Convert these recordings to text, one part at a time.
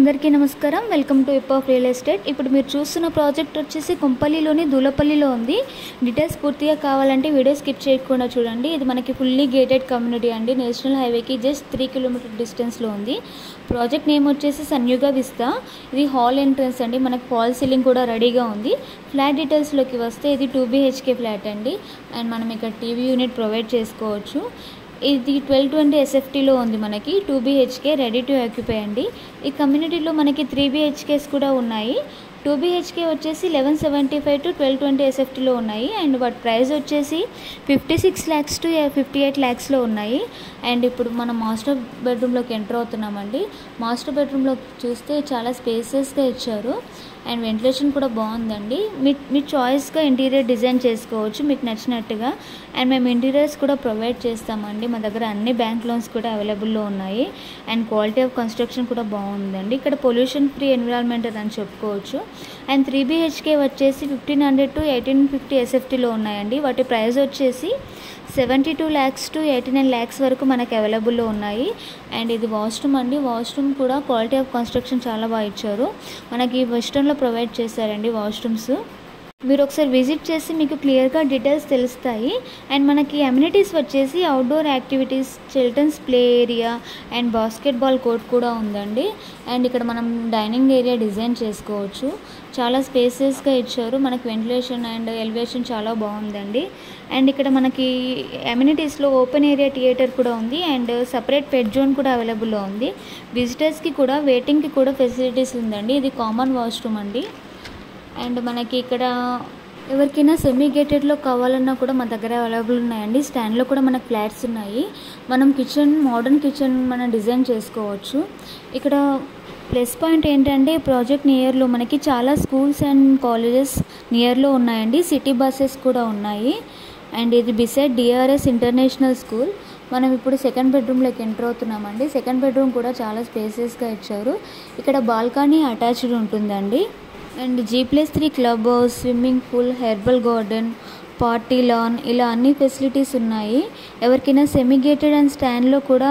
అందరికీ నమస్కారం. Welcome to whip of real estate. ఇప్పుడు మీరు చూస్తున్న ప్రాజెక్ట్ వచ్చేసి కొంపల్లిలోని దూలపల్లిలో ఉంది. డీటెయిల్స్ పూర్తిగా కావాలంటే వీడియో స్కిప్ చేయకుండా చూడండి. ఇది మనకి ఫుల్లీ గేటెడ్ కమ్యూనిటీ అండి. నేషనల్ హైవేకి జస్ట్ 3 కిలోమీటర్ డిస్టెన్స్లో ఉంది. ప్రాజెక్ట్ నేమ్ వచ్చేసి సన్యుగ విస్తా. ఇది హాల్ ఎంట్రన్స్ అండి. మనకి ఫాల్ సీలింగ్ కూడా రెడీగా ఉంది. ఫ్లాట్ డీటెయిల్స్లోకి వస్తే ఇది 2 BHK ఫ్లాట్ అండి. అండ్ మనం ఇక్కడ టీవీ యూనిట్ ప్రొవైడ్ చేసుకోవచ్చు. ఇది 1220 SFTలో ఉంది. మనకి 2 BHK రెడీ టు ఆక్యుపై అండి. ఈ కమ్యూనిటీలో మనకి 3 BHKs కూడా ఉన్నాయి. 2 BHK వచ్చేసి 1175 to 1220 SFTలో ఉన్నాయి. అండ్ వాటి ప్రైస్ వచ్చేసి 56 lakhs to 58 lakhsలో ఉన్నాయి. అండ్ ఇప్పుడు మనం మాస్టర్ బెడ్రూమ్లోకి ఎంటర్ అవుతున్నామండి. మాస్టర్ బెడ్రూమ్లో చూస్తే చాలా స్పేసెస్గా ఇచ్చారు. అండ్ వెంటిలేషన్ కూడా బాగుందండి. మీ చాయిస్గా ఇంటీరియర్ డిజైన్ చేసుకోవచ్చు మీకు నచ్చినట్టుగా. అండ్ మేము ఇంటీరియర్స్ కూడా ప్రొవైడ్ చేస్తామండి. మా దగ్గర అన్ని బ్యాంక్ లోన్స్ కూడా అవైలబుల్లో ఉన్నాయి. అండ్ క్వాలిటీ ఆఫ్ కన్స్ట్రక్షన్ కూడా బాగుందండి. ఇక్కడ పొల్యూషన్ ఫ్రీ ఎన్విరాన్మెంట్ అని చెప్పుకోవచ్చు. అండ్ 3 BHK వచ్చేసి 1500 to 1850 SFTలో ఉన్నాయండి. వాటి ప్రైస్ వచ్చేసి 72 lakhs to 89 lakhs వరకు మనకి అవైలబుల్లో ఉన్నాయి. అండ్ ఇది వాష్రూమ్ అండి. వాష్రూమ్ కూడా క్వాలిటీ ఆఫ్ కన్స్ట్రక్షన్ చాలా బాగా ఇచ్చారు. మనకి వెస్టర్న్లో ప్రొవైడ్ చేశారండి వాష్రూమ్స్. మీరు ఒకసారి విజిట్ చేసి మీకు క్లియర్గా డీటెయిల్స్ తెలుస్తాయి. అండ్ మనకి అమ్యూనిటీస్ వచ్చేసి outdoor activities, children's play area and basketball court కూడా ఉందండి. అండ్ ఇక్కడ మనం డైనింగ్ ఏరియా డిజైన్ చేసుకోవచ్చు. చాలా స్పేసెస్గా ఇచ్చారు. మనకి వెంటిలేషన్ అండ్ ఎలివేషన్ చాలా బాగుందండి. అండ్ ఇక్కడ మనకి అమ్యూనిటీస్లో ఓపెన్ ఏరియా థియేటర్ కూడా ఉంది. అండ్ సపరేట్ పెట్ జోన్ కూడా అవైలబుల్లో ఉంది. విజిటర్స్కి కూడా వెయిటింగ్కి కూడా ఫెసిలిటీస్ ఉందండి. ఇది కామన్ వాష్రూమ్ అండి. అండ్ మనకి ఇక్కడ ఎవరికైనా సెమీ గేటెడ్లో కావాలన్నా కూడా మా దగ్గర అవైలబుల్ ఉన్నాయండి. స్టాండ్లో కూడా మనకు ఫ్లాట్స్ ఉన్నాయి. మనం మోడర్న్ కిచెన్ మనం డిజైన్ చేసుకోవచ్చు. ఇక్కడ ప్లస్ పాయింట్ ఏంటంటే ప్రాజెక్ట్ నియర్లో మనకి చాలా స్కూల్స్ అండ్ కాలేజెస్ నియర్లో ఉన్నాయండి. సిటీ బస్సెస్ కూడా ఉన్నాయి. అండ్ ఇది బిసైడ్ DRS ఇంటర్నేషనల్ స్కూల్. మనం ఇప్పుడు సెకండ్ బెడ్రూమ్లోకి ఎంటర్ అవుతున్నామండి. సెకండ్ బెడ్రూమ్ కూడా చాలా స్పేసెస్గా ఇచ్చారు. ఇక్కడ బాల్కనీ అటాచ్డ్ ఉంటుందండి. And G+3 club house, swimming pool, herbal garden, party lawn ఇలా అన్ని ఫెసిలిటీస్ ఉన్నాయి. ఎవరికైనా సెమీ గేటెడ్ అండ్ స్టాండ్లో కూడా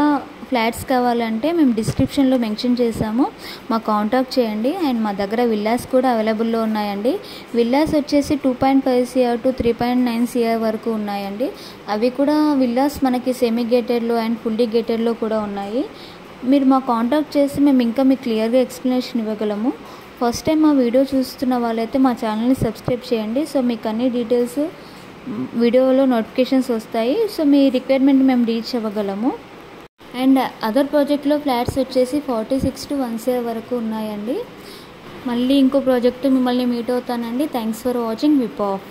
ఫ్లాట్స్ కావాలంటే మేము డిస్క్రిప్షన్లో మెన్షన్ చేసాము. మా కాంటాక్ట్ చేయండి. అండ్ మా దగ్గర విల్లాస్ కూడా అవైలబుల్లో ఉన్నాయండి. విల్లాస్ వచ్చేసి 2.5 CR to 3.9 CR వరకు ఉన్నాయండి. అవి కూడా విల్లాస్ మనకి సెమీ గేటెడ్లో అండ్ ఫుల్లీ గేటెడ్లో కూడా ఉన్నాయి. మీరు మా కాంటాక్ట్ చేసి మేము ఇంకా మీకు క్లియర్గా ఎక్స్ప్లెనేషన్ ఇవ్వగలము. ఫస్ట్ టైం మా వీడియో చూస్తున్న వాళ్ళైతే మా ఛానల్ని సబ్స్క్రైబ్ చేయండి. సో మీకు అన్ని డీటెయిల్స్ వీడియోలో నోటిఫికేషన్స్ వస్తాయి. సో మీ రిక్వైర్మెంట్ మేము రీచ్ అవ్వగలము. అండ్ అదర్ ప్రాజెక్ట్లో ఫ్లాట్స్ వచ్చేసి 46 to 1 CR వరకు ఉన్నాయండి. మళ్ళీ ఇంకో ప్రాజెక్టు మిమ్మల్ని మీట్ అవుతానండి. Thanks for watching whip of.